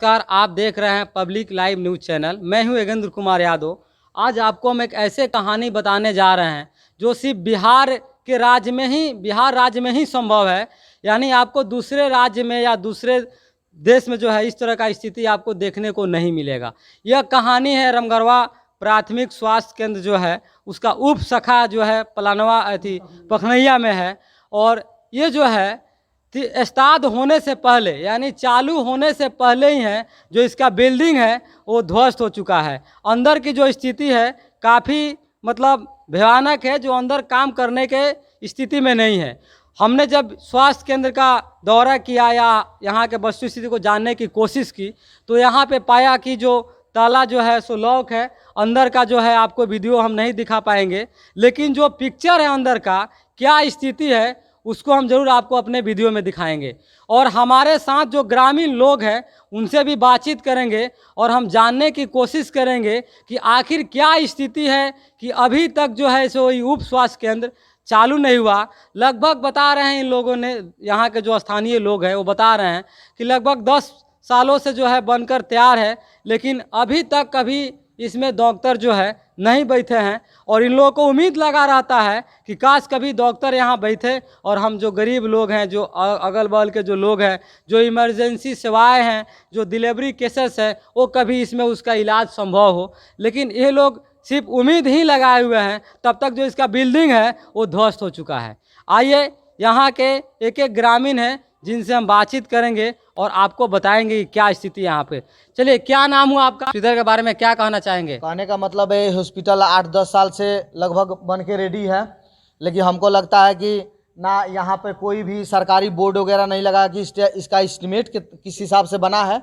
नमस्कार, आप देख रहे हैं पब्लिक लाइव न्यूज़ चैनल। मैं हूं योगेंद्र कुमार यादव। आज आपको हम एक ऐसे कहानी बताने जा रहे हैं जो सिर्फ बिहार राज्य में ही संभव है। यानी आपको दूसरे राज्य में या दूसरे देश में जो है इस तरह का स्थिति आपको देखने को नहीं मिलेगा। यह कहानी है रामगढ़वा प्राथमिक स्वास्थ्य केंद्र जो है उसका उप शाखा जो है पखनैया में है। और ये जो है स्टार्ट होने से पहले यानी चालू होने से पहले ही है जो इसका बिल्डिंग है वो ध्वस्त हो चुका है। अंदर की जो स्थिति है काफ़ी भयानक है, जो अंदर काम करने के स्थिति में नहीं है। हमने जब स्वास्थ्य केंद्र का दौरा किया या यहाँ के वस्तु स्थिति को जानने की कोशिश की तो यहाँ पे पाया कि जो ताला जो है सो लॉक है। अंदर का जो है आपको वीडियो हम नहीं दिखा पाएंगे, लेकिन जो पिक्चर है अंदर का क्या स्थिति है उसको हम ज़रूर आपको अपने वीडियो में दिखाएंगे। और हमारे साथ जो ग्रामीण लोग हैं उनसे भी बातचीत करेंगे और हम जानने की कोशिश करेंगे कि आखिर क्या स्थिति है कि अभी तक जो है सो उप स्वास्थ्य केंद्र चालू नहीं हुआ। लगभग बता रहे हैं इन लोगों ने, यहाँ के जो स्थानीय लोग हैं वो बता रहे हैं कि लगभग 10 सालों से जो है बनकर तैयार है, लेकिन अभी तक कभी इसमें डॉक्टर जो है नहीं बैठे हैं। और इन लोगों को उम्मीद लगा रहता है कि काश कभी डॉक्टर यहाँ बैठे और हम जो गरीब लोग हैं, जो अगल बगल के जो लोग हैं, जो इमरजेंसी सेवाएं हैं, जो डिलीवरी केसेस है, वो कभी इसमें उसका इलाज संभव हो। लेकिन ये लोग सिर्फ उम्मीद ही लगाए हुए हैं, तब तक जो इसका बिल्डिंग है वो ध्वस्त हो चुका है। आइए यहाँ के एक एक ग्रामीण हैं जिनसे हम बातचीत करेंगे और आपको बताएंगे कि क्या स्थिति यहाँ पे। चलिए, क्या नाम हुआ आपका? हॉस्पिटल के बारे में क्या कहना चाहेंगे? कहने का मतलब है हॉस्पिटल 8-10 साल से लगभग बन के रेडी है, लेकिन हमको लगता है कि ना यहाँ पे कोई भी सरकारी बोर्ड वगैरह नहीं लगा कि इसका एस्टिमेट किस हिसाब से बना है,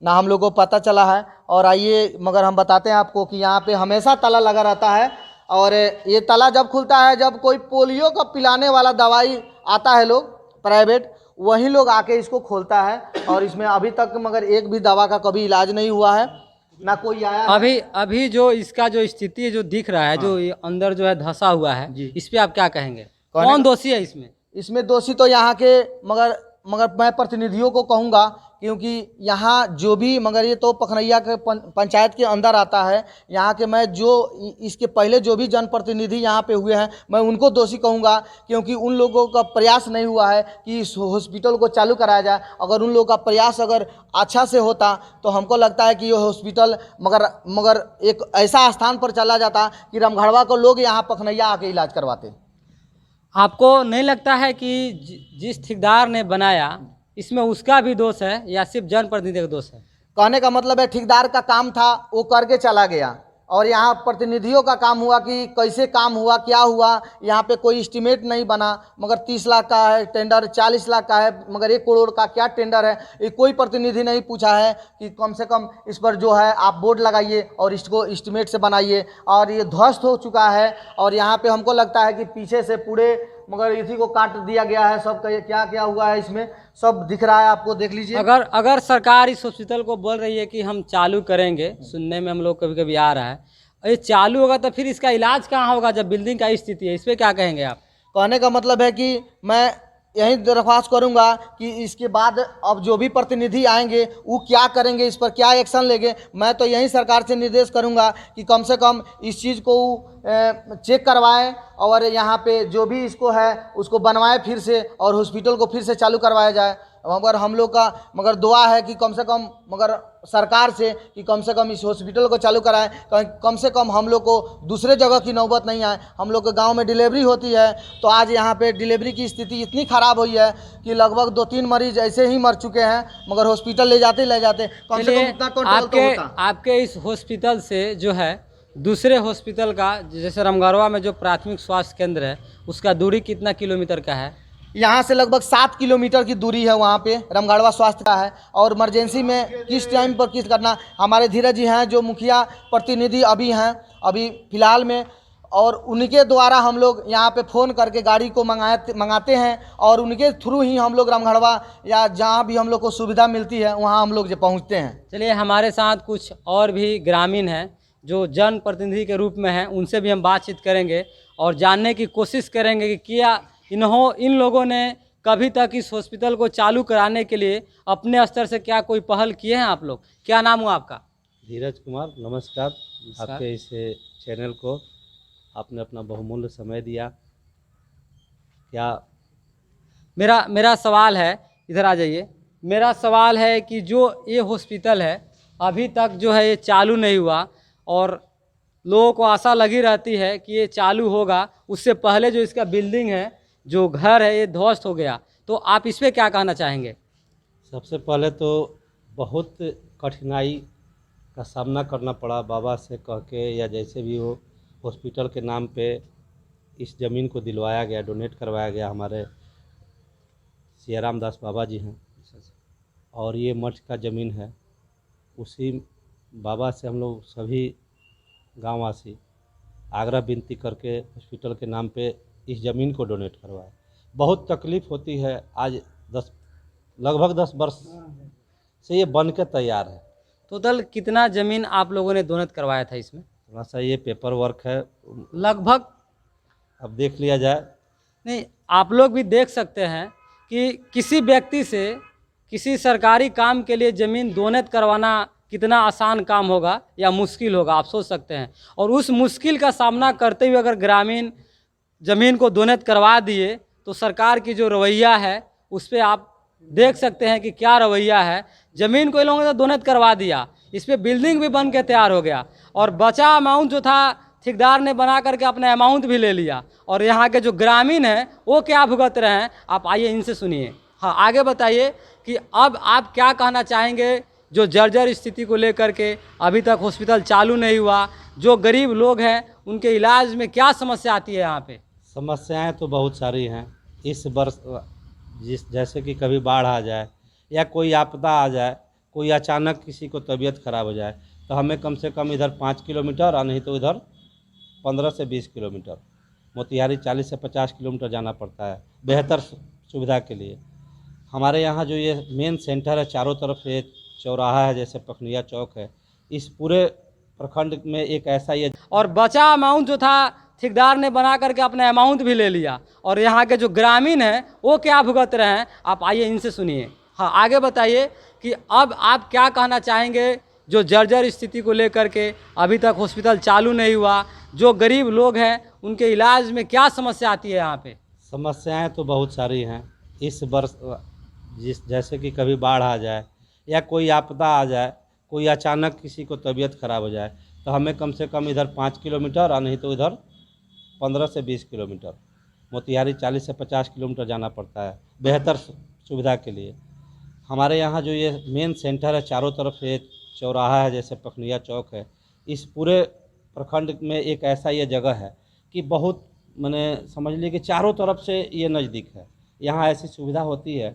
ना हम लोगों को पता चला है। और आइए मगर हम बताते हैं आपको कि यहाँ पे हमेशा ताला लगा रहता है। और ये ताला जब खुलता है जब कोई पोलियो का पिलाने वाला दवाई आता है, लोग प्राइवेट वही लोग आके इसको खोलता है। और इसमें अभी तक मगर एक भी दवा का कभी इलाज नहीं हुआ है, ना कोई आया अभी जो इसका जो स्थिति जो दिख रहा है, जो ये अंदर जो है धंसा हुआ है, इस पे आप क्या कहेंगे? कौन दोषी है इसमें? इसमें दोषी तो यहाँ के मगर मैं प्रतिनिधियों को कहूँगा, क्योंकि यहाँ जो भी मगर ये तो पखनैया के पंचायत के अंदर आता है। यहाँ के मैं जो इसके पहले जो भी जनप्रतिनिधि यहाँ पे हुए हैं मैं उनको दोषी कहूँगा, क्योंकि उन लोगों का प्रयास नहीं हुआ है कि इस हॉस्पिटल को चालू कराया जाए। अगर उन लोगों का प्रयास अगर अच्छा से होता तो हमको लगता है कि ये हॉस्पिटल मगर एक ऐसा स्थान पर चला जाता कि रामगढ़वा को लोग यहाँ पखनैया आके इलाज करवाते। आपको नहीं लगता है कि जिस ठेकेदार ने बनाया इसमें उसका भी दोष है या सिर्फ जनप्रतिनिधि का दोष है? कहने का मतलब है ठेकेदार का काम था वो करके चला गया, और यहाँ प्रतिनिधियों का काम हुआ कि कैसे काम हुआ, क्या हुआ। यहाँ पे कोई एस्टीमेट नहीं बना, मगर 30 लाख का है टेंडर, 40 लाख का है, मगर 1 करोड़ का क्या टेंडर है ये कोई प्रतिनिधि नहीं पूछा है कि कम से कम इस पर जो है आप बोर्ड लगाइए और इसको एस्टीमेट से बनाइए। और ये ध्वस्त हो चुका है। और यहाँ पे हमको लगता है कि पीछे से पूरे मगर इसी को काट दिया गया है। सब क्या क्या हुआ है इसमें सब दिख रहा है, आपको देख लीजिए। अगर सरकार इस हॉस्पिटल को बोल रही है कि हम चालू करेंगे, सुनने में हम लोग कभी कभी आ रहा है, ये चालू होगा तो फिर इसका इलाज कहाँ होगा जब बिल्डिंग का स्थिति है? इस पर क्या कहेंगे आप? कहने का मतलब है कि मैं यही दरख्वास्त करूंगा कि इसके बाद अब जो भी प्रतिनिधि आएंगे वो क्या करेंगे, इस पर क्या एक्शन लेंगे। मैं तो यही सरकार से निर्देश करूंगा कि कम से कम इस चीज़ को चेक करवाएं और यहाँ पे जो भी इसको है उसको बनवाएं फिर से, और हॉस्पिटल को फिर से चालू करवाया जाए। मगर हम लोग का मगर दुआ है कि कम से कम मगर सरकार से कि कम से कम इस हॉस्पिटल को चालू कराएं, कम से कम हम लोग को दूसरे जगह की नौबत नहीं आए। हम लोग के गांव में डिलीवरी होती है तो आज यहाँ पे डिलीवरी की स्थिति इतनी ख़राब हुई है कि लगभग 2-3 मरीज ऐसे ही मर चुके हैं, मगर हॉस्पिटल ले जाते कम से कम इतना कंट्रोल तो होता। आपके इस हॉस्पिटल से जो है दूसरे हॉस्पिटल का, जैसे रामगढ़वा में जो प्राथमिक स्वास्थ्य केंद्र है उसका दूरी कितना किलोमीटर का है? यहाँ से लगभग 7 किलोमीटर की दूरी है वहाँ पे रामगढ़वा स्वास्थ्य का है। और इमरजेंसी में किस टाइम पर किस करना, हमारे धीरज जी हैं जो मुखिया प्रतिनिधि अभी हैं अभी फ़िलहाल में, और उनके द्वारा हम लोग यहाँ पे फ़ोन करके गाड़ी को मंगाते हैं और उनके थ्रू ही हम लोग रामगढ़वा या जहाँ भी हम लोग को सुविधा मिलती है वहाँ हम लोग जो पहुँचते हैं। चलिए, हमारे साथ कुछ और भी ग्रामीण हैं जो जनप्रतिनिधि के रूप में हैं, उनसे भी हम बातचीत करेंगे और जानने की कोशिश करेंगे कि क्या इन लोगों ने कभी तक इस हॉस्पिटल को चालू कराने के लिए अपने स्तर से क्या कोई पहल किए हैं आप लोग? क्या नाम हुआ आपका? धीरज कुमार, नमस्कार। आपके इस चैनल को आपने अपना बहुमूल्य समय दिया। क्या मेरा सवाल है, इधर आ जाइए। मेरा सवाल है कि जो ये हॉस्पिटल है अभी तक जो है ये चालू नहीं हुआ और लोगों को आशा लगी रहती है कि ये चालू होगा। उससे पहले जो इसका बिल्डिंग है, जो घर है, ये ध्वस्त हो गया। तो आप इस पर क्या कहना चाहेंगे? सबसे पहले तो बहुत कठिनाई का सामना करना पड़ा बाबा से कह के या जैसे भी हो, हॉस्पिटल के नाम पे इस ज़मीन को दिलवाया गया, डोनेट करवाया गया। हमारे सियाराम दास बाबा जी हैं और ये मठ का ज़मीन है। उसी बाबा से हम लोग सभी गांववासी आग्रह विनती करके हॉस्पिटल के नाम पे इस ज़मीन को डोनेट करवाए। बहुत तकलीफ़ होती है। आज लगभग 10 वर्ष से ये बन के तैयार है। टोटल कितना ज़मीन आप लोगों ने डोनेट करवाया था इसमें? थोड़ा सा ये पेपर वर्क है, लगभग अब देख लिया जाए। नहीं, आप लोग भी देख सकते हैं कि किसी व्यक्ति से किसी सरकारी काम के लिए ज़मीन डोनेट करवाना कितना आसान काम होगा या मुश्किल होगा, आप सोच सकते हैं। और उस मुश्किल का सामना करते हुए अगर ग्रामीण ज़मीन को डोनेट करवा दिए तो सरकार की जो रवैया है उस पर आप देख सकते हैं कि क्या रवैया है। ज़मीन को इन लोगों ने डोनेट करवा दिया, इस पर बिल्डिंग भी बन के तैयार हो गया और बचा अमाउंट जो था ठेकेदार ने बना करके अपना अमाउंट भी ले लिया। और यहाँ के जो ग्रामीण हैं वो क्या भुगत रहे हैं, आप आइए इनसे सुनिए। हाँ, आगे बताइए कि अब आप क्या कहना चाहेंगे जो जर्जर स्थिति को लेकर के अभी तक हॉस्पिटल चालू नहीं हुआ, जो गरीब लोग हैं उनके इलाज में क्या समस्या आती है यहाँ पे? समस्याएं तो बहुत सारी हैं। इस वर्ष जैसे कि कभी बाढ़ आ जाए या कोई आपदा आ जाए, कोई अचानक किसी को तबीयत खराब हो जाए तो हमें कम से कम इधर 5 किलोमीटर और नहीं तो इधर 15 से 20 किलोमीटर, मोतिहारी 40 से 50 किलोमीटर जाना पड़ता है बेहतर सुविधा के लिए। हमारे यहाँ जो ये मेन सेंटर है, चारों तरफ ये चौराहा है, जैसे पखनिया चौक है, इस पूरे प्रखंड में एक ऐसा ये और बचा अमाउंट जो था ठेकेदार ने बना करके अपना अमाउंट भी ले लिया। और यहाँ के जो ग्रामीण हैं वो क्या भुगत रहे हैं, आप आइए इनसे सुनिए। हाँ, आगे बताइए कि अब आप क्या कहना चाहेंगे जो जर्जर स्थिति को लेकर के अभी तक हॉस्पिटल चालू नहीं हुआ, जो गरीब लोग हैं उनके इलाज में क्या समस्या आती है यहाँ पे? समस्याएं तो बहुत सारी हैं। इस वर्ष जैसे कि कभी बाढ़ आ जाए या कोई आपदा आ जाए, कोई अचानक किसी को तबीयत खराब हो जाए तो हमें कम से कम इधर 5 किलोमीटर और नहीं तो इधर 15 से 20 किलोमीटर, मोतिहारी 40 से 50 किलोमीटर जाना पड़ता है बेहतर सुविधा के लिए। हमारे यहाँ जो ये मेन सेंटर है, चारों तरफ ये चौराहा है, जैसे पखनिया चौक है, इस पूरे प्रखंड में एक ऐसा ये जगह है कि बहुत मैंने समझ ली कि चारों तरफ से ये नज़दीक है। यहाँ ऐसी सुविधा होती है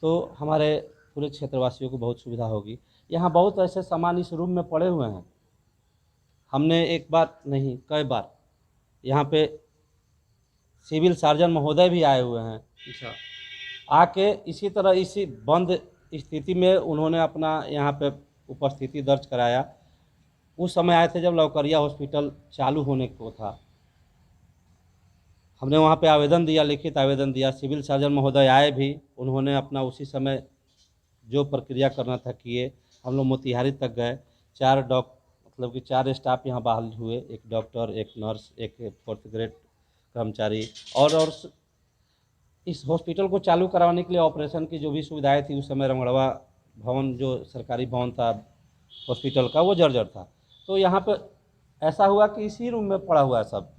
तो हमारे पूरे क्षेत्रवासियों को बहुत सुविधा होगी। यहाँ बहुत ऐसे सामान इस रूम में पड़े हुए हैं। हमने एक बार नहीं कई बार यहाँ पे सिविल सर्जन महोदय भी आए हुए हैं। अच्छा, आके इसी तरह इसी बंद स्थिति में उन्होंने अपना यहाँ पे उपस्थिति दर्ज कराया। उस समय आए थे जब लौकरिया हॉस्पिटल चालू होने को था। हमने वहाँ पे आवेदन दिया, लिखित आवेदन दिया। सिविल सर्जन महोदय आए भी, उन्होंने अपना उसी समय जो प्रक्रिया करना था किए। हम लोग मोतिहारी तक गए। 4 स्टाफ यहाँ बहाल हुए, एक डॉक्टर, एक नर्स, एक 4th ग्रेड कर्मचारी। और इस हॉस्पिटल को चालू करवाने के लिए ऑपरेशन की जो भी सुविधाएं थी, उस समय रमगढ़वा भवन जो सरकारी भवन था हॉस्पिटल का, वो जर्जर था। तो यहाँ पे ऐसा हुआ कि इसी रूम में पड़ा हुआ है सब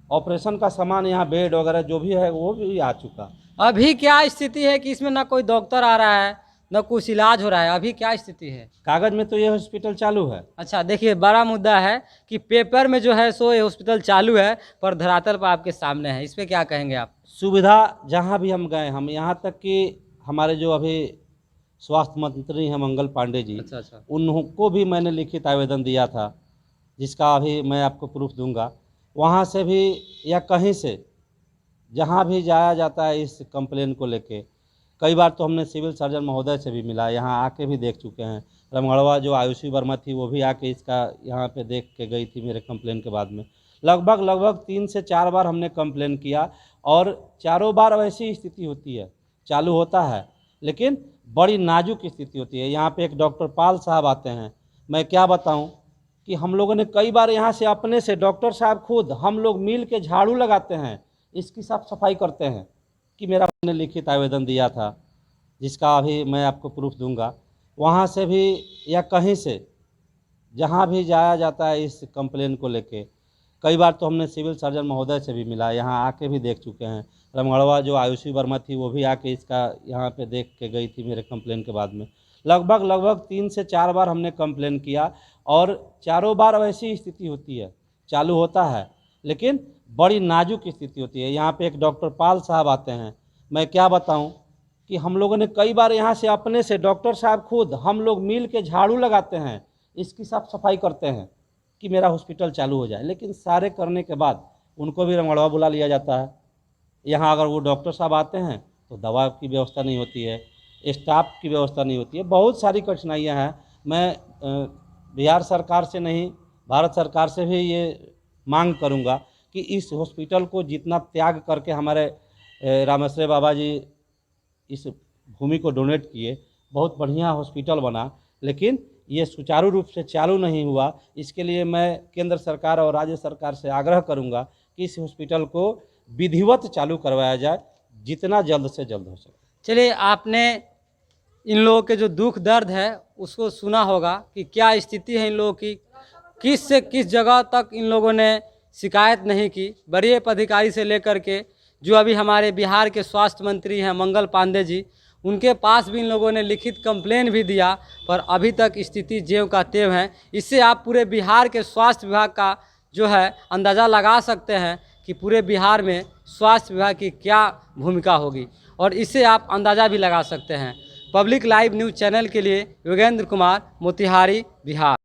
ऑपरेशन का सामान, यहाँ बेड वगैरह जो भी है वो भी आ चुका। अभी क्या स्थिति है कि इसमें ना कोई डॉक्टर आ रहा है न कुछ इलाज हो रहा है, अभी क्या स्थिति है? कागज में तो ये हॉस्पिटल चालू है। अच्छा, देखिए बड़ा मुद्दा है कि पेपर में जो है सो ये हॉस्पिटल चालू है पर धरातल पर आपके सामने है। इस पर क्या कहेंगे आप? सुविधा जहाँ भी हम गए, हम यहाँ तक कि हमारे जो अभी स्वास्थ्य मंत्री हैं मंगल पांडे जी, अच्छा, उनको भी मैंने लिखित आवेदन दिया था, जिसका अभी मैं आपको प्रूफ दूंगा। वहाँ से भी या कहीं से जहाँ भी जाया जाता है इस कंप्लेन को लेके, कई बार तो हमने सिविल सर्जन महोदय से भी मिला, यहाँ आके भी देख चुके हैं। रमगढ़वा जो आयुषी वर्मा थी वो भी आके इसका यहाँ पे देख के गई थी मेरे कंप्लेन के बाद में। लगभग 3 से 4 बार हमने कंप्लेन किया और चारों बार वैसी स्थिति होती है। चालू होता है, लेकिन बड़ी नाजुक स्थिति होती है। यहाँ पे एक डॉक्टर पाल साहब आते हैं, मैं क्या बताऊं कि हम लोगों ने कई बार यहाँ से अपने से डॉक्टर साहब खुद हम लोग मिल के झाड़ू लगाते हैं, इसकी साफ सफाई करते हैं कि मेरा मैंने लिखित आवेदन दिया था, जिसका अभी मैं आपको प्रूफ दूंगा। वहाँ से भी या कहीं से जहाँ भी जाया जाता है इस कंप्लेन को लेके, कई बार तो हमने सिविल सर्जन महोदय से भी मिला, यहाँ आके भी देख चुके हैं। रमगढ़वा जो आयुषी वर्मा थी वो भी आके इसका यहाँ पे देख के गई थी मेरे कंप्लेन के बाद में। लगभग 3 से 4 बार हमने कंप्लेन किया और चारों बार वैसी स्थिति होती है, चालू होता है, लेकिन बड़ी नाजुक स्थिति होती है। यहाँ पे एक डॉक्टर पाल साहब आते हैं, मैं क्या बताऊँ कि हम लोगों ने कई बार यहाँ से अपने से डॉक्टर साहब खुद हम लोग मिल के झाड़ू लगाते हैं, इसकी साफ सफाई करते हैं कि मेरा हॉस्पिटल चालू हो जाए, लेकिन सारे करने के बाद उनको भी रमगढ़वा बुला लिया जाता है। यहाँ अगर वो डॉक्टर साहब आते हैं तो दवा की व्यवस्था नहीं होती है, स्टाफ की व्यवस्था नहीं होती है, बहुत सारी कठिनाइयाँ हैं। मैं बिहार सरकार से नहीं, भारत सरकार से भी ये मांग करूँगा कि इस हॉस्पिटल को जितना त्याग करके हमारे रामेश्वर बाबा जी इस भूमि को डोनेट किए, बहुत बढ़िया हॉस्पिटल बना, लेकिन ये सुचारू रूप से चालू नहीं हुआ। इसके लिए मैं केंद्र सरकार और राज्य सरकार से आग्रह करूंगा कि इस हॉस्पिटल को विधिवत चालू करवाया जाए, जितना जल्द से जल्द हो सके। चलिए, आपने इन लोगों के जो दुख दर्द है उसको सुना होगा कि क्या स्थिति है इन लोगों की, किस से किस जगह तक इन लोगों ने शिकायत नहीं की। वरीय अधिकारी से लेकर के जो अभी हमारे बिहार के स्वास्थ्य मंत्री हैं मंगल पांडे जी, उनके पास भी इन लोगों ने लिखित कंप्लेन भी दिया, पर अभी तक स्थिति ज्यों का त्यों है। इससे आप पूरे बिहार के स्वास्थ्य विभाग का जो है अंदाज़ा लगा सकते हैं कि पूरे बिहार में स्वास्थ्य विभाग की क्या भूमिका होगी, और इससे आप अंदाज़ा भी लगा सकते हैं। पब्लिक लाइव न्यूज़ चैनल के लिए योगेंद्र कुमार, मोतिहारी, बिहार।